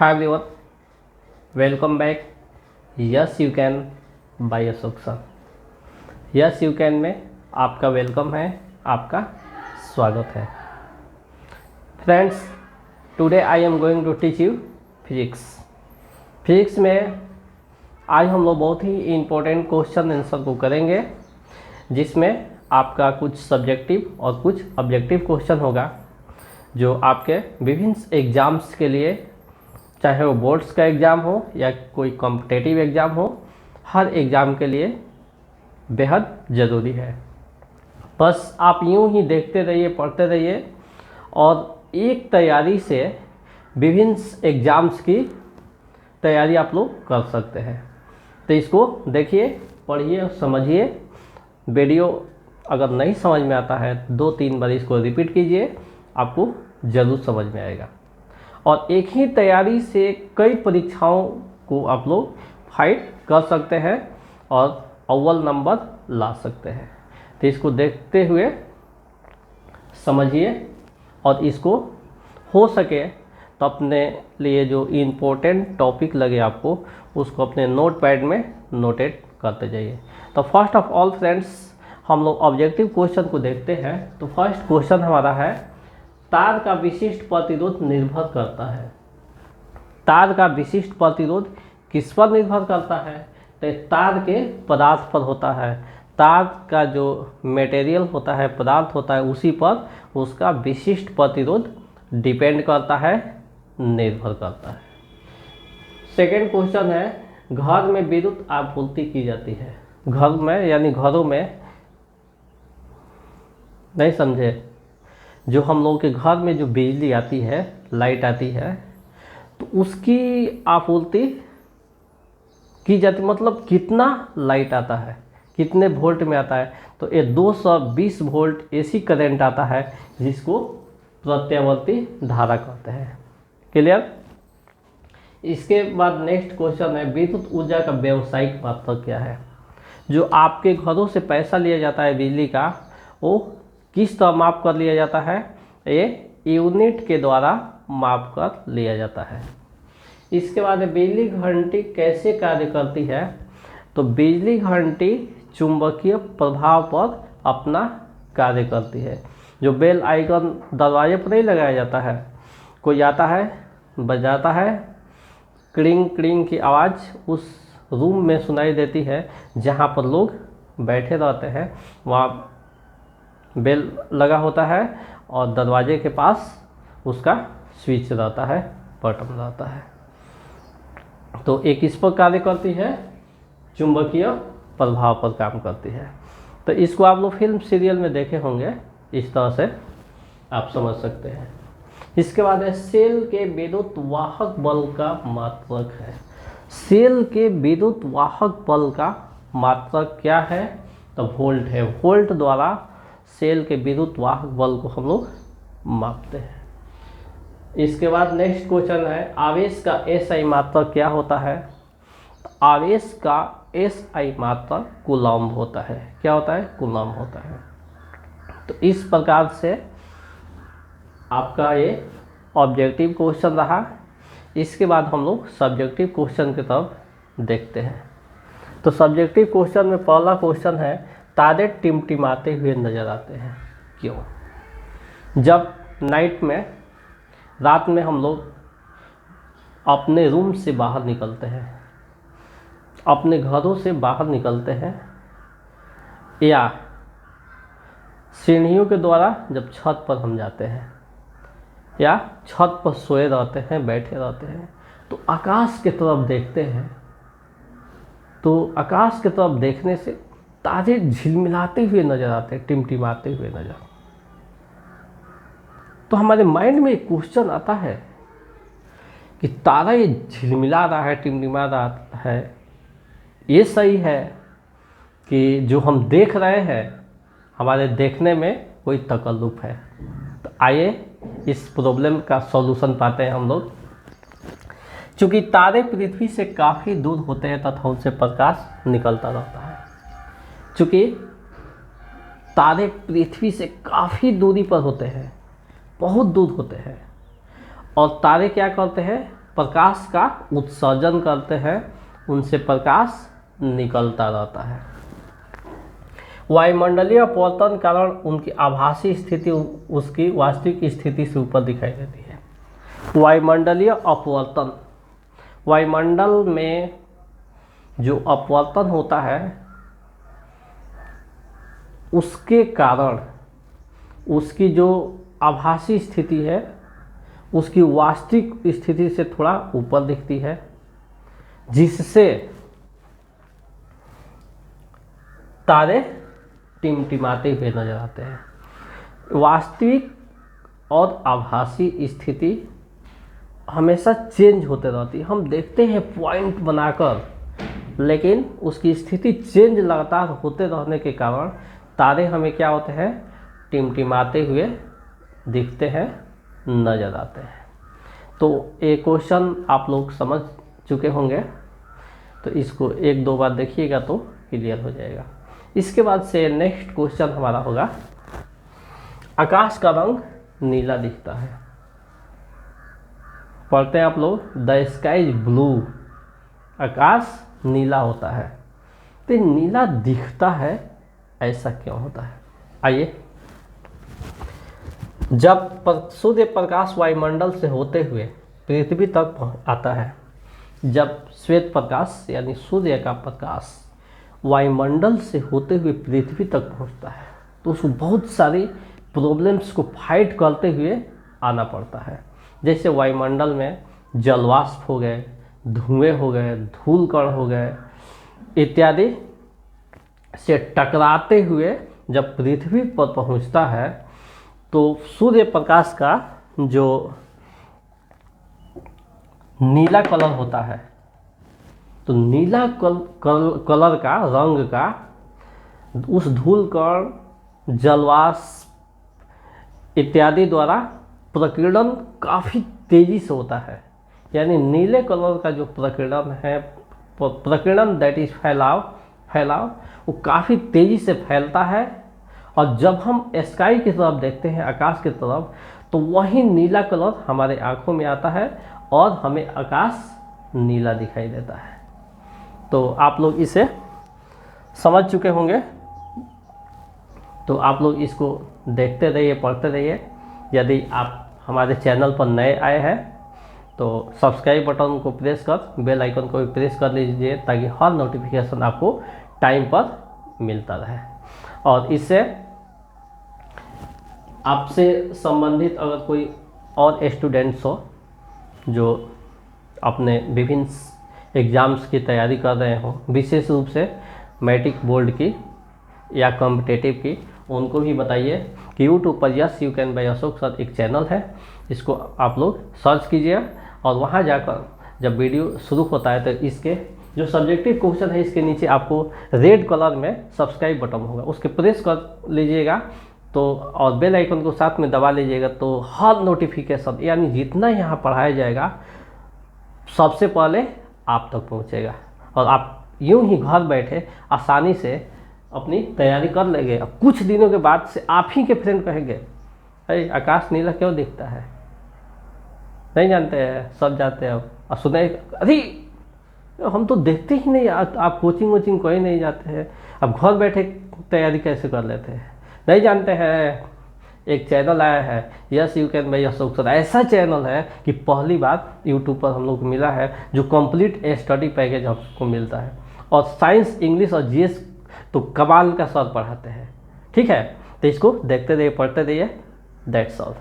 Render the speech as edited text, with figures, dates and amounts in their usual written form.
Hi everyone, welcome back. Yes you can by Ashok sir. Yes you can में आपका welcome है, आपका स्वागत है। Friends, today I am going to teach you physics. Physics में आज हम लोग बहुत ही इम्पोर्टेंट क्वेश्चन आंसर को करेंगे, जिसमें आपका कुछ सब्जेक्टिव और कुछ ऑब्जेक्टिव क्वेश्चन होगा, जो आपके विभिन्न एग्ज़ाम्स के लिए, चाहे वो बोर्ड्स का एग्ज़ाम हो या कोई कॉम्पिटिटिव एग्ज़ाम हो, हर एग्ज़ाम के लिए बेहद ज़रूरी है। बस आप यूं ही देखते रहिए, पढ़ते रहिए और एक तैयारी से विभिन्न एग्ज़ाम्स की तैयारी आप लोग कर सकते हैं। तो इसको देखिए, पढ़िए, समझिए। वीडियो अगर नहीं समझ में आता है 2-3 बार इसको रिपीट कीजिए, आपको ज़रूर समझ में आएगा। और एक ही तैयारी से कई परीक्षाओं को आप लोग फाइट कर सकते हैं और अव्वल नंबर ला सकते हैं। तो इसको देखते हुए समझिए और इसको हो सके तो अपने लिए जो इम्पोर्टेंट टॉपिक लगे आपको, उसको अपने नोट पैड में नोटेट करते जाइए। तो फर्स्ट ऑफ ऑल फ्रेंड्स, हम लोग ऑब्जेक्टिव क्वेश्चन को देखते हैं। तो फर्स्ट क्वेश्चन हमारा है, तार का विशिष्ट प्रतिरोध निर्भर करता है। तार का विशिष्ट प्रतिरोध किस पर निर्भर करता है? तो तार के पदार्थ पर होता है। तार का जो मटेरियल होता है, पदार्थ होता है, उसी पर उसका विशिष्ट प्रतिरोध डिपेंड करता है, निर्भर करता है। सेकेंड क्वेश्चन है, घर में विद्युत आपूर्ति की जाती है। घर में यानी घरों में, नहीं समझे, जो हम लोग के घर में जो बिजली आती है, लाइट आती है, तो उसकी आपूर्ति की जाती, मतलब कितना लाइट आता है, कितने वोल्ट में आता है। तो ये 220 वोल्ट एसी करंट आता है, जिसको प्रत्यावर्ती धारा कहते हैं। क्लियर? इसके बाद नेक्स्ट क्वेश्चन है, विद्युत ऊर्जा का व्यावसायिक मात्रा क्या है? जो आपके घरों से पैसा लिया जाता है बिजली का, वो किस तरह माप कर लिया जाता है? ये यूनिट के द्वारा माप कर लिया जाता है। इसके बाद बिजली घंटी कैसे कार्य करती है? तो बिजली घंटी चुंबकीय प्रभाव पर अपना कार्य करती है। जो बेल आइकन दरवाजे पर नहीं लगाया जाता है, कोई आता है, बजाता है, क्लिंग क्लिंग की आवाज़ उस रूम में सुनाई देती है जहाँ पर लोग बैठे रहते हैं। वहाँ बेल लगा होता है और दरवाजे के पास उसका स्विच रहता है, बटन रहता है। तो एक इस पर कार्य करती है, चुंबकीय प्रभाव पर काम करती है। तो इसको आप लोग फिल्म सीरियल में देखे होंगे, इस तरह से आप समझ सकते हैं। इसके बाद है, सेल के विद्युत वाहक बल का मात्रक है। सेल के विद्युत वाहक बल का मात्रक क्या है? तो वोल्ट है। वोल्ट द्वारा सेल के विद्युत वाहक बल को हम लोग मापते हैं। इसके बाद नेक्स्ट क्वेश्चन है, आवेश का एसआई मात्रक क्या होता है? तो आवेश का एसआई मात्रक कूलम्ब होता है। क्या होता है? कूलम्ब होता है। तो इस प्रकार से आपका ये ऑब्जेक्टिव क्वेश्चन रहा। इसके बाद हम लोग सब्जेक्टिव क्वेश्चन की तरफ देखते हैं। तो सब्जेक्टिव क्वेश्चन में पहला क्वेश्चन है, तारे टिमटिमाते हुए नजर आते हैं, क्यों? जब नाइट में, रात में हम लोग अपने रूम से बाहर निकलते हैं, अपने घरों से बाहर निकलते हैं, या सीढ़ियों के द्वारा जब छत पर हम जाते हैं, या छत पर सोए रहते हैं, बैठे रहते हैं, तो आकाश की तरफ देखते हैं। तो आकाश की तरफ देखने से तारे झिलमिलाते हुए नजर आते हैं, टिमटिमाते हुए नजर। तो हमारे माइंड में एक क्वेश्चन आता है कि तारा ये झिलमिला रहा है, टिमटिमा रहा है, ये सही है कि जो हम देख रहे हैं हमारे देखने में कोई तकल्लुफ है? तो आइए इस प्रॉब्लम का सॉल्यूशन पाते हैं हम लोग। चूँकि तारे पृथ्वी से काफ़ी दूर होते हैं तथा उनसे प्रकाश निकलता रहता है। चूँकि तारे पृथ्वी से काफ़ी दूरी पर होते हैं, बहुत दूर होते हैं, और तारे क्या करते हैं? प्रकाश का उत्सर्जन करते हैं उनसे प्रकाश निकलता रहता है। वायुमंडलीय अपवर्तन कारण उनकी आभासी स्थिति उसकी वास्तविक स्थिति से ऊपर दिखाई देती है। वायुमंडलीय अपवर्तन, वायुमंडल में जो अपवर्तन होता है उसके कारण उसकी जो आभासी स्थिति है उसकी वास्तविक स्थिति से थोड़ा ऊपर दिखती है, जिससे तारे टिमटिमाते हुए नजर आते हैं। वास्तविक और आभासी स्थिति हमेशा चेंज होते रहती है। हम देखते हैं पॉइंट बनाकर, लेकिन उसकी स्थिति चेंज लगातार होते रहने के कारण तारे हमें क्या होते हैं, टिमटिमाते हुए दिखते हैं, नजर आते हैं। तो ये क्वेश्चन आप लोग समझ चुके होंगे, तो इसको एक दो बार देखिएगा तो क्लियर हो जाएगा। इसके बाद से नेक्स्ट क्वेश्चन हमारा होगा, आकाश का रंग नीला दिखता है। पढ़ते हैं आप लोग, द स्काई इज ब्लू, आकाश नीला होता है। तो नीला दिखता है, ऐसा क्यों होता है? आइए, जब सूर्य प्रकाश वायुमंडल से होते हुए पृथ्वी तक आता है, जब श्वेत प्रकाश यानी सूर्य का प्रकाश वायुमंडल से होते हुए पृथ्वी तक पहुंचता है, तो उसको बहुत सारी प्रॉब्लम्स को फाइट करते हुए आना पड़ता है। जैसे वायुमंडल में जलवाष्प हो गए, धुएं हो गए, धूल कण हो गए इत्यादि से टकराते हुए जब पृथ्वी पर पहुंचता है, तो सूर्य प्रकाश का जो नीला कलर होता है, तो नीला कलर का रंग का उस धूल कण, जलवाष्प इत्यादि द्वारा प्रकीर्णन काफ़ी तेज़ी से होता है। यानी नीले कलर का जो प्रकीर्णन है, प्रकीर्णन दैट इज फैलाव वो काफ़ी तेज़ी से फैलता है। और जब हम स्काई की तरफ देखते हैं, आकाश की तरफ, तो वही नीला कलर हमारे आँखों में आता है और हमें आकाश नीला दिखाई देता है। तो आप लोग इसे समझ चुके होंगे, तो आप लोग इसको देखते रहिए, पढ़ते रहिए। यदि आप हमारे चैनल पर नए आए हैं तो सब्सक्राइब बटन को प्रेस कर बेल आइकन को भी प्रेस कर लीजिए, ताकि हर नोटिफिकेशन आपको टाइम पर मिलता रहे। और इससे आपसे संबंधित अगर कोई और स्टूडेंट्स हो जो अपने विभिन्न एग्ज़ाम्स की तैयारी कर रहे हो, विशेष रूप से मैट्रिक बोर्ड की या कॉम्पिटेटिव की, उनको भी बताइए कि यूट्यूब पर yes you can buy Ashok sir एक चैनल है, इसको आप लोग सर्च कीजिए और वहाँ जाकर जब वीडियो शुरू होता है तो इसके जो सब्जेक्टिव क्वेश्चन है इसके नीचे आपको रेड कलर में सब्सक्राइब बटन होगा, उसके प्रेस कर लीजिएगा तो, और बेल आइकन को साथ में दबा लीजिएगा, तो हर नोटिफिकेशन यानी जितना यहाँ पढ़ाया जाएगा सबसे पहले आप तक पहुँचेगा और आप यूं ही घर बैठे आसानी से अपनी तैयारी कर लेंगे। अब कुछ दिनों के बाद से आप ही के फ्रेंड कहेंगे, अरे आकाश नीला क्यों दिखता है? नहीं जानते हैं, सब जानते हैं। अब सुने, अरे हम तो देखते ही नहीं, आप कोचिंग वोचिंग कोई नहीं जाते हैं, अब घर बैठे तैयारी कैसे कर लेते हैं? नहीं जानते हैं, एक चैनल आया है yes you can buy Ashok sir, ऐसा चैनल है कि पहली बार यूट्यूब पर हम लोग को मिला है जो कंप्लीट स्टडी पैकेज हमको मिलता है, और साइंस, इंग्लिश और जीएस तो कमाल का सर पढ़ाते हैं। ठीक है, तो इसको देखते रहिए, पढ़ते रहिए। That's all.